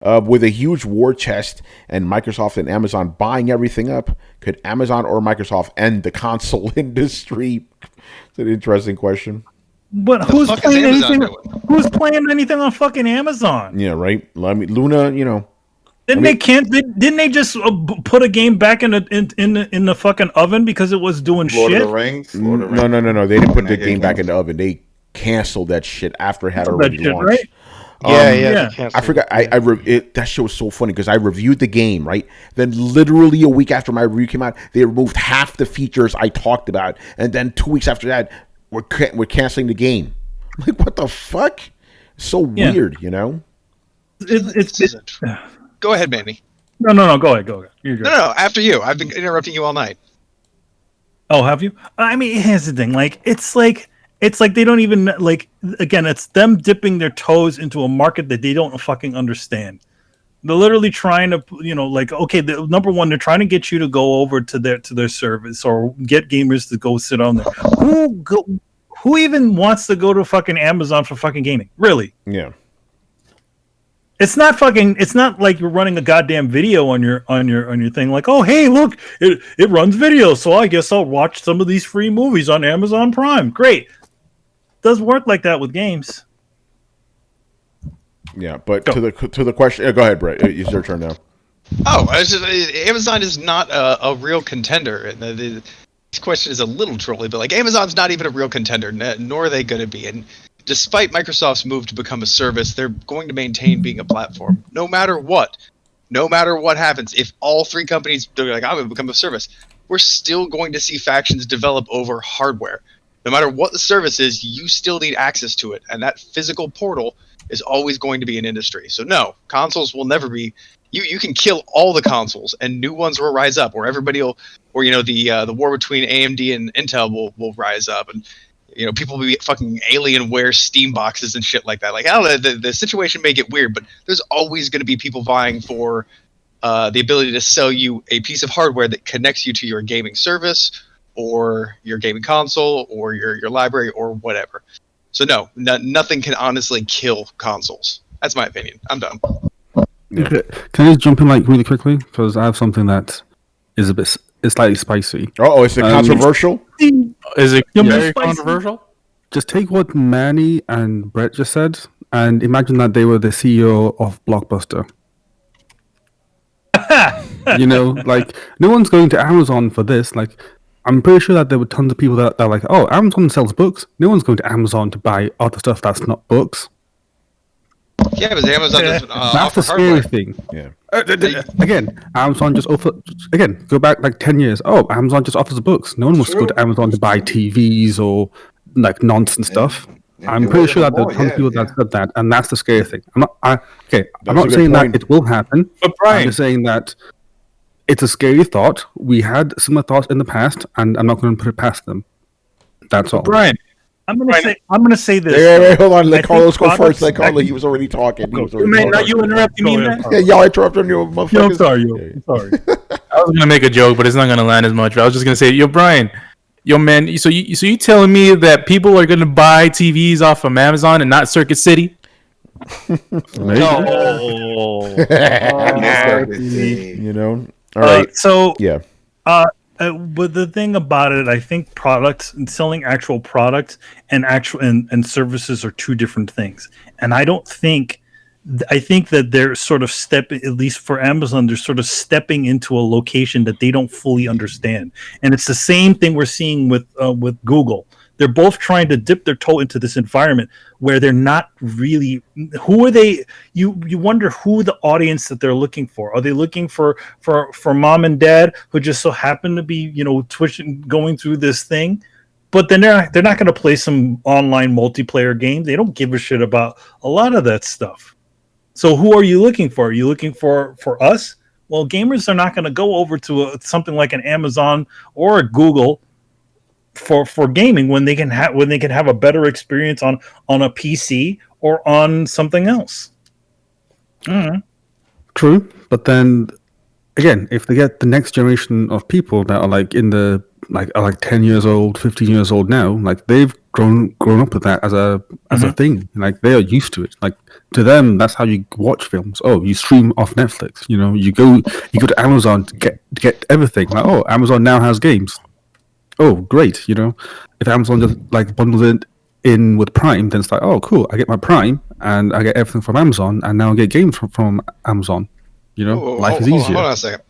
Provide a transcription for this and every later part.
With a huge war chest and Microsoft and Amazon buying everything up, could Amazon or Microsoft end the console industry? It's an interesting question. But who's playing anything? Who's playing anything on fucking Amazon? Yeah, right. Luna, Didn't they just put a game back in the fucking oven because it was doing Lord shit? Of the Rings? No. They didn't put the game back in the oven. They canceled that shit after it had already launched. Right? Yeah. I forgot. That shit was so funny because I reviewed the game, right? Then literally a week after my review came out, they removed half the features I talked about, and then 2 weeks after that, we're canceling the game. I'm like, what the fuck? So weird, It's Go ahead, Manny. No. Go ahead. You're good. No. After you. I've been interrupting you all night. Oh, have you? I mean, here's the thing. It's like they don't even again, it's them dipping their toes into a market that they don't fucking understand. They're literally trying to, okay, number one, they're trying to get you to go over to their service or get gamers to go sit on there. Who even wants to go to fucking Amazon for fucking gaming? Really? Yeah. It's not like you're running a goddamn video on your thing. Like, oh, hey, look, it runs video, so I guess I'll watch some of these free movies on Amazon Prime. Great. Doesn't work like that with games. Yeah, but to the question, go ahead, Brett. It's your turn now. Oh, Amazon is not a real contender. And this question is a little trolly, but Amazon's not even a real contender, nor are they going to be. And despite Microsoft's move to become a service, they're going to maintain being a platform, no matter what. No matter what happens, if all three companies are like, I'm going to become a service, we're still going to see factions develop over hardware. No matter what the service is, you still need access to it, and that physical portal is always going to be an industry. So no, consoles will never be. You can kill all the consoles, and new ones will rise up, or everybody will, or the war between AMD and Intel will rise up, and people will be fucking Alienware Steam boxes and shit like that. I don't know, the situation may get weird, but there's always going to be people vying for the ability to sell you a piece of hardware that connects you to your gaming service, or your gaming console, or your library, or whatever. So no, nothing can honestly kill consoles. That's my opinion. I'm done. Okay. Can I just jump in really quickly? Because I have something that is it's slightly spicy. Oh, is it controversial? Is it very controversial? Just take what Manny and Brett just said and imagine that they were the CEO of Blockbuster. No one's going to Amazon for this. I'm pretty sure that there were tons of people that are like, oh, Amazon sells books. No one's going to Amazon to buy other stuff that's not books. Yeah, but Amazon doesn't that's the scary thing. Yeah. Again, Amazon just go back 10 years. Oh, Amazon just offers books. No one wants to go to Amazon to buy TVs or nonsense stuff. I'm pretty sure that there are tons of people that said that, and that's the scary thing. I'm not saying that it will happen. But Brian, I'm just saying that it's a scary thought. We had similar thoughts in the past, and I'm not going to put it past them. That's all. Brian, I'm gonna say this. Hey, hold on. Let Carlos go first. Let Carlos. He was already talking. Not you interrupting me, man. Yeah, y'all interrupted you, motherfuckers. I'm sorry. I'm sorry. I was gonna make a joke, but it's not gonna land as much. I was just gonna say, Brian, man. So you telling me that people are gonna buy TVs off from Amazon and not Circuit City? No. All right. So yeah. But the thing about it, I think products and selling actual products and and services are two different things. And I think that they're sort of at least for Amazon, they're sort of stepping into a location that they don't fully understand. And it's the same thing we're seeing with Google. They're both trying to dip their toe into this environment where they're not really. Who are they? You wonder who the audience that they're looking for. Are they looking for mom and dad who just so happen to be twitching going through this thing? But then they're not going to play some online multiplayer game. They don't give a shit about a lot of that stuff. So who are you looking for? Are you looking for us? Well, gamers are not going to go over to something like an Amazon or a Google for gaming when they can have a better experience on a PC or on something else. Mm-hmm. True, but then again, if they get the next generation of people that are in the are 10 years old, 15 years old now, they've grown up with that as a thing. Like they are used to it. Like to them, that's how you watch films. Oh, you stream off Netflix. You know, you go to Amazon to get everything. Like, oh, Amazon now has games. Oh, great. You know, if Amazon just like bundles it in with Prime, then it's like, oh, cool. I get my Prime and I get everything from Amazon, and now I get games from Amazon. You know, life is easier. Hold on a second.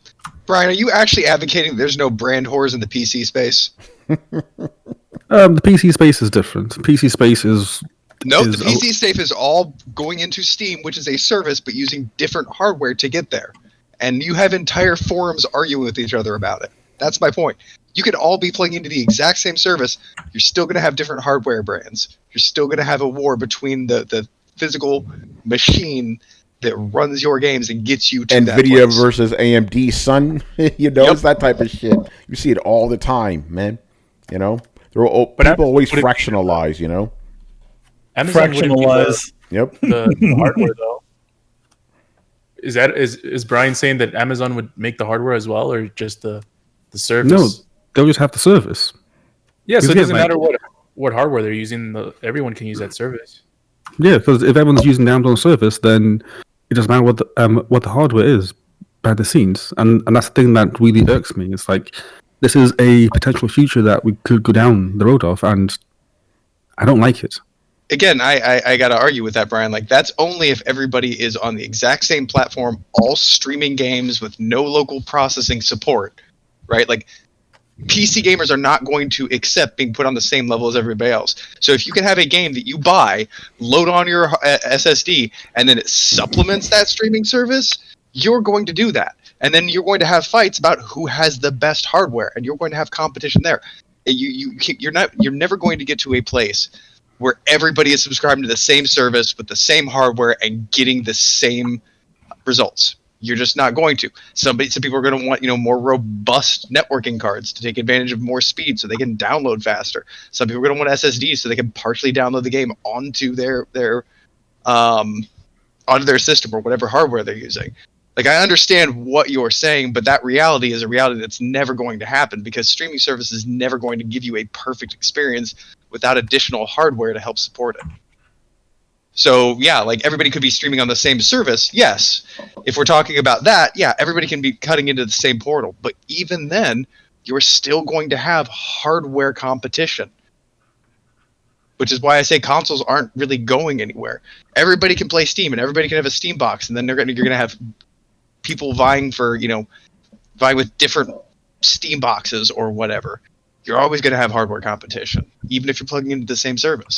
Brian, are you actually advocating there's no brand whores in the PC space? The PC space is different. PC space is... No, the PC space is all going into Steam, which is a service, but using different hardware to get there. And you have entire forums arguing with each other about it. That's my point. You could all be plugging into the exact same service. You're still going to have different hardware brands. You're still going to have a war between the physical machine that runs your games and gets you to NVIDIA that place. versus AMD, son. You know, it's that type of shit. You see it all the time, man. You know, people always fractionalize. You know, Amazon fractionalize. Yep. The hardware though. Is Brian saying that Amazon would make the hardware as well, or just the service? No, they'll just have the service. Yeah, so it doesn't matter what hardware they're using. Everyone can use that service. Yeah, because if everyone's using the Amazon service, then it doesn't matter what the hardware is behind the scenes, and that's the thing that really irks me. It's like this is a potential future that we could go down the road of, and I don't like it. Again, I got to argue with that, Brian. Like, that's only if everybody is on the exact same platform, all streaming games with no local processing support, right? Like, PC gamers are not going to accept being put on the same level as everybody else. So if you can have a game that you buy, load on your SSD, and then it supplements that streaming service, you're going to do that. And then you're going to have fights about who has the best hardware, and you're going to have competition there. You're never going to get to a place where everybody is subscribing to the same service with the same hardware and getting the same results. You're just not going to. Some people are going to want, more robust networking cards to take advantage of more speed so they can download faster. Some people are going to want SSDs so they can partially download the game onto their system or whatever hardware they're using. Like, I understand what you're saying, but that reality is a reality that's never going to happen because streaming service is never going to give you a perfect experience without additional hardware to help support it. So, yeah, like, everybody could be streaming on the same service, yes. If we're talking about that, yeah, everybody can be cutting into the same portal. But even then, you're still going to have hardware competition. Which is why I say consoles aren't really going anywhere. Everybody can play Steam, and everybody can have a Steam box, and then you're going to have people vying with different Steam boxes or whatever. You're always going to have hardware competition, even if you're plugging into the same service.